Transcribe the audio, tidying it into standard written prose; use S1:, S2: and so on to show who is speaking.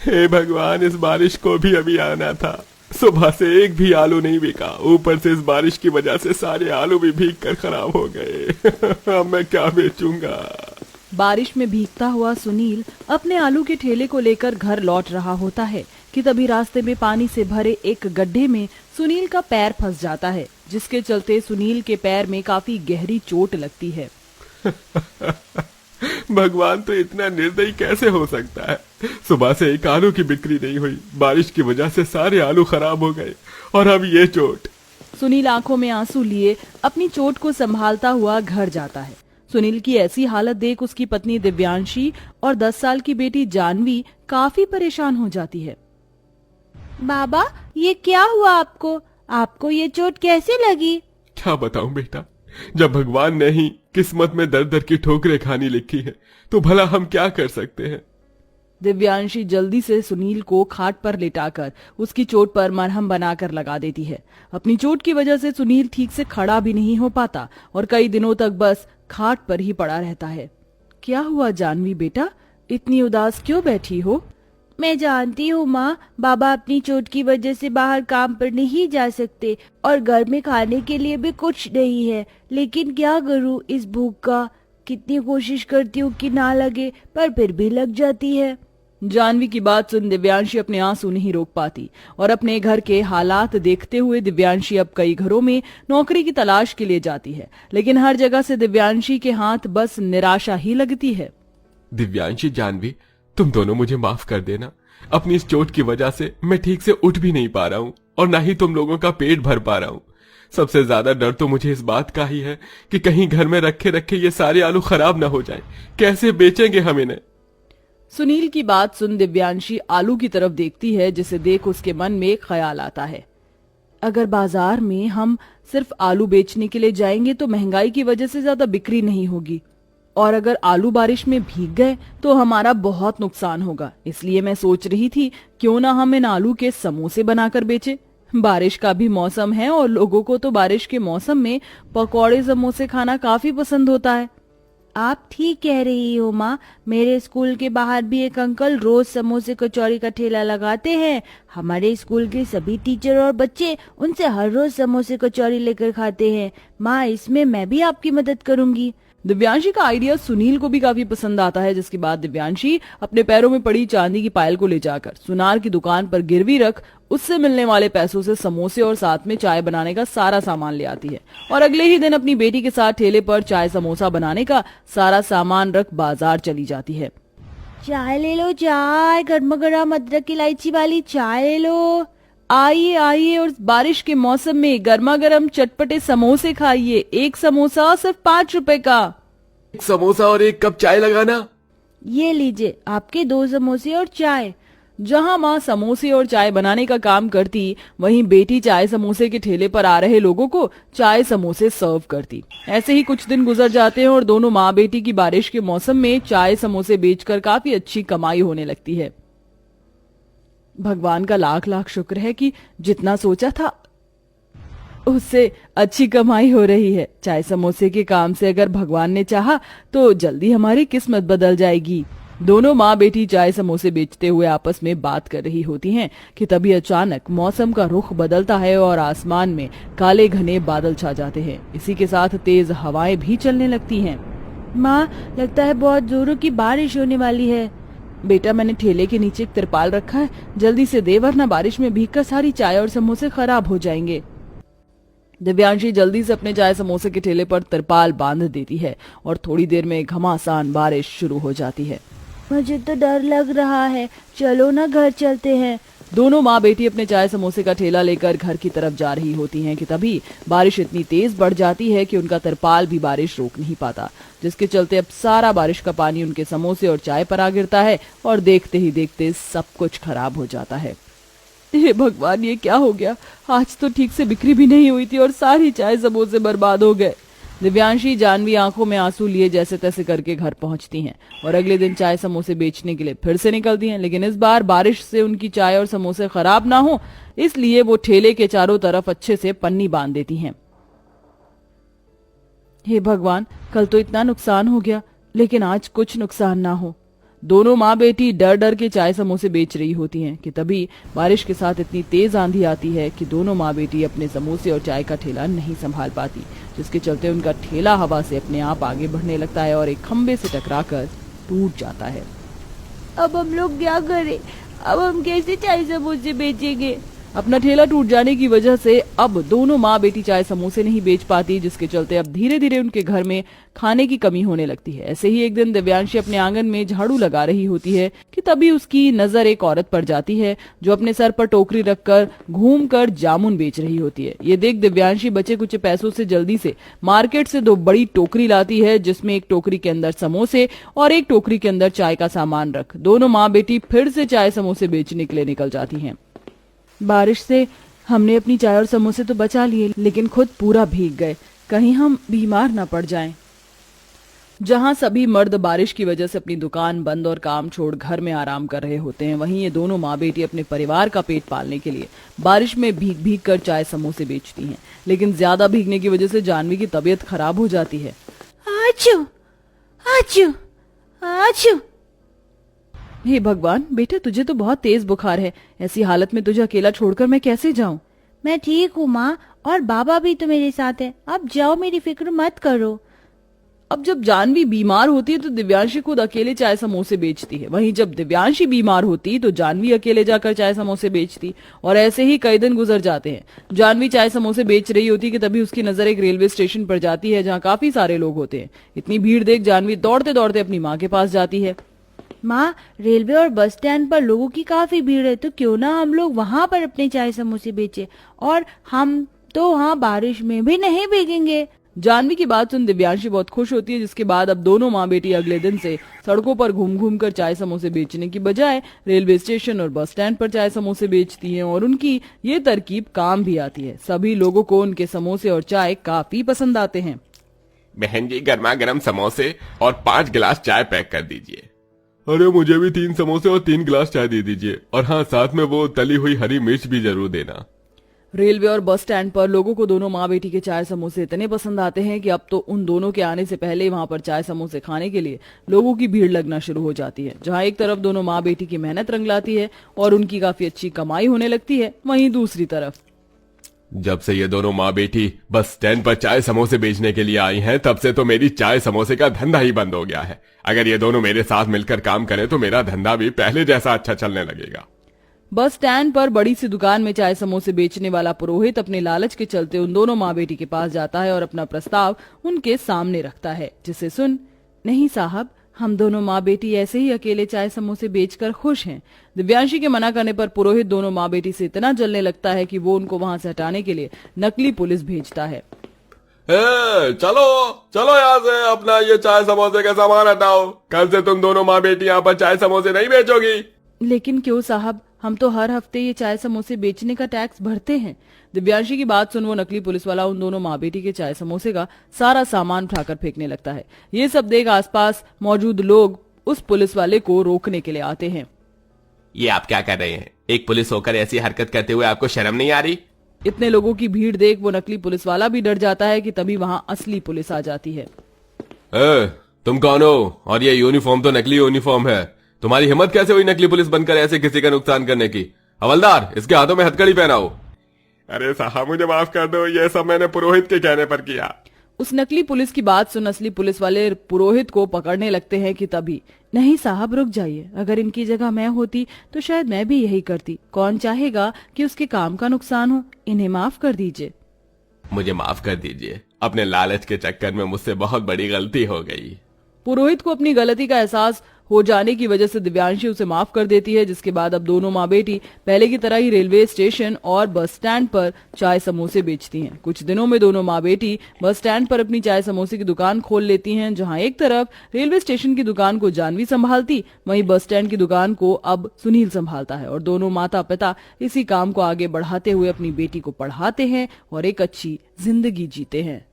S1: हे भगवान, इस बारिश को भी अभी आना था। सुबह से एक भी आलू नहीं बिका, ऊपर से इस बारिश की वजह से सारे आलू भी भीग कर खराब हो गए। अब मैं क्या बेचूंगा।
S2: बारिश में भीगता हुआ सुनील अपने आलू के ठेले को लेकर घर लौट रहा होता है कि तभी रास्ते में पानी से भरे एक गड्ढे में सुनील का पैर फंस जाता है, जिसके चलते सुनील के पैर में काफी गहरी चोट लगती है।
S1: भगवान तो इतना निर्दयी कैसे हो सकता है। सुबह से एक आलू की बिक्री नहीं हुई, बारिश की वजह से सारे आलू खराब हो गए, और अब ये चोट।
S2: सुनील आंखों में आंसू लिए अपनी चोट को संभालता हुआ घर जाता है। सुनील की ऐसी हालत देख उसकी पत्नी दिव्यांशी और 10 साल की बेटी जानवी काफी परेशान हो जाती है।
S3: बाबा, ये क्या हुआ आपको? आपको ये चोट कैसे लगी?
S1: क्या बताऊं बेटा, जब भगवान ने ही किस्मत में दर दर की ठोकरें खानी लिखी है तो भला हम क्या कर सकते हैं।
S2: दिव्यांशी जल्दी से सुनील को खाट पर लेटाकर उसकी चोट पर मरहम बनाकर लगा देती है। अपनी चोट की वजह से सुनील ठीक से खड़ा भी नहीं हो पाता और कई दिनों तक बस खाट पर ही पड़ा रहता है। क्या हुआ जानवी बेटा, इतनी उदास क्यों बैठी हो?
S3: मैं जानती हूँ माँ, बाबा अपनी चोट की वजह से बाहर काम पर नहीं जा सकते और घर में खाने के लिए भी कुछ नहीं है, लेकिन क्या करूँ इस भूख का। कितनी कोशिश करती हूँ कि ना लगे, पर फिर भी लग जाती है।
S2: जानवी की बात सुन दिव्यांशी अपने आंसू नहीं रोक पाती और अपने घर के हालात देखते हुए दिव्यांशी अब कई घरों में नौकरी की तलाश के लिए जाती है, लेकिन हर जगह से दिव्यांशी के हाथ बस निराशा ही लगती है।
S1: दिव्यांशी, जानवी, तुम दोनों मुझे माफ कर देना। अपनी इस चोट की वजह से मैं ठीक से उठ भी नहीं पा रहा हूँ और ना ही तुम लोगों का पेट भर पा रहा हूँ। सबसे ज्यादा डर तो मुझे इस बात का ही है कि कहीं घर में रखे रखे ये सारे आलू खराब ना हो जाएं। कैसे बेचेंगे हम इन्हें।
S2: सुनील की बात सुन दिव्यांशी आलू की तरफ देखती है, जिसे देख उसके मन में एक ख्याल आता है। अगर बाजार में हम सिर्फ आलू बेचने के लिए जाएंगे तो महंगाई की वजह से ज्यादा बिक्री नहीं होगी, और अगर आलू बारिश में भीग गए तो हमारा बहुत नुकसान होगा। इसलिए मैं सोच रही थी क्यों ना हम इन आलू के समोसे बनाकर बेचें। बारिश का भी मौसम है और लोगों को तो बारिश के मौसम में पकौड़े समोसे खाना काफी पसंद होता है।
S3: आप ठीक कह रही हो माँ, मेरे स्कूल के बाहर भी एक अंकल रोज समोसे कचौरी का ठेला लगाते हैं। हमारे स्कूल के सभी टीचर और बच्चे उनसे हर रोज समोसे कचौरी लेकर खाते हैं। माँ, इसमें मैं भी आपकी मदद करूंगी।
S2: दिव्यांशी का आइडिया सुनील को भी काफी पसंद आता है, जिसके बाद दिव्यांशी अपने पैरों में पड़ी चांदी की पायल को ले जाकर सुनार की दुकान पर गिरवी रख उससे मिलने वाले पैसों से समोसे और साथ में चाय बनाने का सारा सामान ले आती है और अगले ही दिन अपनी बेटी के साथ ठेले पर चाय समोसा बनाने का सारा सामान रख बाजार चली जाती है।
S3: चाय ले लो, चाय, गर्मा गर्म अदरक इलायची वाली चाय ले लो।
S2: आइए आइए और बारिश के मौसम में गर्मा गर्म चटपटे समोसे खाइए। एक समोसा सिर्फ 5 रुपए का।
S1: एक समोसा और एक कप चाय लगाना।
S3: ये लीजिए आपके 2 समोसे और चाय।
S2: जहां माँ समोसे और चाय बनाने का काम करती, वहीं बेटी चाय समोसे के ठेले पर आ रहे लोगों को चाय समोसे सर्व करती। ऐसे ही कुछ दिन गुजर जाते हैं और दोनों माँ बेटी की बारिश के मौसम में चाय समोसे बेचकर काफी अच्छी कमाई होने लगती है। भगवान का लाख लाख शुक्र है कि जितना सोचा था उससे अच्छी कमाई हो रही है। चाय समोसे के काम से अगर भगवान ने चाहा तो जल्दी हमारी किस्मत बदल जाएगी। दोनों माँ बेटी चाय समोसे बेचते हुए आपस में बात कर रही होती हैं कि तभी अचानक मौसम का रुख बदलता है और आसमान में काले घने बादल छा जाते हैं। इसी के साथ तेज हवाएं भी चलने लगती हैं।
S3: माँ, लगता है बहुत जोरों की बारिश होने वाली है।
S2: बेटा, मैंने ठेले के नीचे एक तिरपाल रखा है, जल्दी से दे वरना बारिश में भीगकर सारी चाय और समोसे खराब हो जाएंगे। दिव्यांशी जल्दी से अपने चाय समोसे के ठेले पर तिरपाल बांध देती है और थोड़ी देर में घमासान बारिश शुरू हो जाती है।
S3: मुझे तो डर लग रहा है, चलो ना घर चलते हैं।
S2: दोनों माँ बेटी अपने चाय समोसे का ठेला लेकर घर की तरफ जा रही होती हैं कि तभी बारिश इतनी तेज बढ़ जाती है कि उनका तिरपाल भी बारिश रोक नहीं पाता, जिसके चलते अब सारा बारिश का पानी उनके समोसे और चाय पर आ गिरता है और देखते ही देखते सब कुछ खराब हो जाता है। हे भगवान, ये क्या हो गया? आज तो ठीक से बिक्री भी नहीं हुई थी और सारी चाय समोसे बर्बाद हो गए। दिव्यांशी जानवी आंखों में आंसू लिए जैसे तैसे करके घर पहुंचती हैं और अगले दिन चाय समोसे बेचने के लिए फिर से निकलती हैं, लेकिन इस बार बारिश से उनकी चाय और समोसे खराब ना हो इसलिए वो ठेले के चारों तरफ अच्छे से पन्नी बांध देती हैं। हे भगवान, कल तो इतना नुकसान हो गया, लेकिन आज कुछ नुकसान ना हो। दोनों माँ बेटी डर डर के चाय समोसे बेच रही होती हैं कि तभी बारिश के साथ इतनी तेज आंधी आती है कि दोनों माँ बेटी अपने समोसे और चाय का ठेला नहीं संभाल पाती, जिसके चलते उनका ठेला हवा से अपने आप आगे बढ़ने लगता है और एक खंबे से टकराकर टूट जाता है।
S3: अब हम लोग क्या करें? अब हम कैसे चाय समोसे बेचेंगे?
S2: अपना ठेला टूट जाने की वजह से अब दोनों माँ बेटी चाय समोसे नहीं बेच पाती, जिसके चलते अब धीरे धीरे उनके घर में खाने की कमी होने लगती है। ऐसे ही एक दिन दिव्यांशी अपने आंगन में झाड़ू लगा रही होती है कि तभी उसकी नजर एक औरत पर जाती है जो अपने सर पर टोकरी रखकर घूमकर जामुन बेच रही होती है। ये देख दिव्यांशी बचे कुछ पैसों से जल्दी से मार्केट से 2 बड़ी टोकरी लाती है, जिसमें एक टोकरी के अंदर समोसे और एक टोकरी के अंदर चाय का सामान रख दोनों माँ बेटी फिर से चाय समोसे बेचने के लिए निकल जाती हैं।
S3: बारिश से हमने अपनी चाय और समोसे तो बचा लिए, लेकिन खुद पूरा भीग गए। कहीं हम बीमार ना पड़ जाएं।
S2: जहां सभी मर्द बारिश की वजह से अपनी दुकान बंद और काम छोड़ घर में आराम कर रहे होते हैं, वहीं ये दोनों माँ बेटी अपने परिवार का पेट पालने के लिए बारिश में भीग भीग कर चाय समोसे बेचती हैं। लेकिन ज्यादा भीगने की वजह से जानवी की तबीयत खराब हो जाती है।
S3: आचू, आचू, आचू।
S2: हे भगवान, बेटा तुझे तो बहुत तेज बुखार है। ऐसी हालत में तुझे अकेला छोड़कर मैं कैसे जाऊं?
S3: मैं ठीक हूँ माँ, और बाबा भी तो मेरे साथ है। अब जाओ, मेरी फिक्र मत करो।
S2: अब जब जानवी बीमार होती है तो दिव्यांशी खुद अकेले चाय समोसे बेचती है, वहीं जब दिव्यांशी बीमार होती तो जानवी अकेले जाकर चाय समोसे बेचती, और ऐसे ही कई दिन गुजर जाते हैं। जानवी चाय समोसे बेच रही होती कि तभी उसकी नजर एक रेलवे स्टेशन पर जाती है जहाँ काफी सारे लोग होते हैं। इतनी भीड़ देख जानवी दौड़ते दौड़ते अपनी माँ के पास जाती है।
S3: माँ, रेलवे और बस स्टैंड पर लोगों की काफी भीड़ है, तो क्यों ना हम लोग वहाँ पर अपने चाय समोसे बेचे, और हम तो वहाँ बारिश में भी नहीं भीगेंगे।
S2: जानवी की बात सुन दिव्यांशी बहुत खुश होती है, जिसके बाद अब दोनों माँ बेटी अगले दिन से सड़कों पर घूम घूम कर चाय समोसे बेचने की बजाय रेलवे स्टेशन और बस स्टैंड पर चाय समोसे बेचती हैं, और उनकी ये तरकीब काम भी आती है। सभी लोगों को उनके समोसे और चाय काफी पसंद आते हैं।
S1: बहन जी, गर्मा गर्म समोसे और 5 गिलास चाय पैक कर दीजिए। अरे मुझे भी 3 समोसे और 3 गिलास चाय दे दीजिए, और हाँ, साथ में वो तली हुई हरी मिर्च भी जरूर देना।
S2: रेलवे और बस स्टैंड पर लोगों को दोनों माँ बेटी के चाय समोसे इतने पसंद आते हैं कि अब तो उन दोनों के आने से पहले वहां पर चाय समोसे खाने के लिए लोगों की भीड़ लगना शुरू हो जाती है। जहां एक तरफ दोनों माँ बेटी की मेहनत रंग लाती है और उनकी काफी अच्छी कमाई होने लगती है, वहीं दूसरी तरफ
S1: जब से ये दोनों माँ बेटी बस स्टैंड पर चाय समोसे बेचने के लिए आई हैं, तब से तो मेरी चाय समोसे का धंधा ही बंद हो गया है। अगर ये दोनों मेरे साथ मिलकर काम करें तो मेरा धंधा भी पहले जैसा अच्छा चलने लगेगा।
S2: बस स्टैंड पर बड़ी सी दुकान में चाय समोसे बेचने वाला पुरोहित अपने लालच के चलते उन दोनों माँ बेटी के पास जाता है और अपना प्रस्ताव उनके सामने रखता है, जिसे सुन, नहीं साहब, हम दोनों माँ बेटी ऐसे ही अकेले चाय समोसे बेचकर खुश हैं। दिव्यांशी के मना करने पर पुरोहित दोनों माँ बेटी से इतना जलने लगता है कि वो उनको वहां से हटाने के लिए नकली पुलिस भेजता है।
S1: चलो चलो यहाँ से अपना ये चाय समोसे का सामान हटाओ। कल से तुम दोनों माँ बेटी यहाँ पर चाय समोसे नहीं बेचोगी।
S2: लेकिन क्यों साहब, हम तो हर हफ्ते ये चाय समोसे बेचने का टैक्स भरते हैं। दिव्यांशी की बात सुन वो नकली पुलिस वाला उन दोनों माँ बेटी के चाय समोसे का सारा सामान उठाकर फेंकने लगता है। ये सब देख आसपास मौजूद लोग उस पुलिस वाले को रोकने के लिए आते हैं।
S1: ये आप क्या कर रहे हैं? एक पुलिस होकर ऐसी हरकत करते हुए आपको शर्म नहीं आ रही?
S2: इतने लोगों की भीड़ देख वो नकली पुलिस वाला भी डर जाता है कि तभी वहां असली पुलिस आ जाती है।
S1: तुम कौन हो? और ये यूनिफॉर्म तो नकली यूनिफॉर्म है। तुम्हारी हिम्मत कैसे हुई नकली पुलिस बनकर ऐसे किसी का नुकसान करने की? हवलदार, इसके हाथों में हथकड़ी पहनाओ। अरे साहब, मुझे माफ कर दो, ये सब मैंने पुरोहित के कहने पर किया।
S2: उस नकली पुलिस की बात सुन असली पुलिस वाले पुरोहित को पकड़ने लगते हैं कि तभी, नहीं साहब रुक जाइए, अगर इनकी जगह मैं होती तो शायद मैं भी यही करती। कौन चाहेगा कि उसके काम का नुकसान हो? इन्हें माफ कर दीजिए।
S1: मुझे माफ कर दीजिए, अपने लालच के चक्कर में मुझसे बहुत बड़ी गलती हो गई।
S2: पुरोहित को अपनी गलती का एहसास हो जाने की वजह से दिव्यांशी उसे माफ कर देती है, जिसके बाद अब दोनों माँ बेटी पहले की तरह ही रेलवे स्टेशन और बस स्टैंड पर चाय समोसे बेचती हैं। कुछ दिनों में दोनों माँ बेटी बस स्टैंड पर अपनी चाय समोसे की दुकान खोल लेती हैं, जहां एक तरफ रेलवे स्टेशन की दुकान को जानवी संभालती, वहीं बस स्टैंड की दुकान को अब सुनील संभालता है, और दोनों माता पिता इसी काम को आगे बढ़ाते हुए अपनी बेटी को पढ़ाते हैं और एक अच्छी जिंदगी जीते हैं।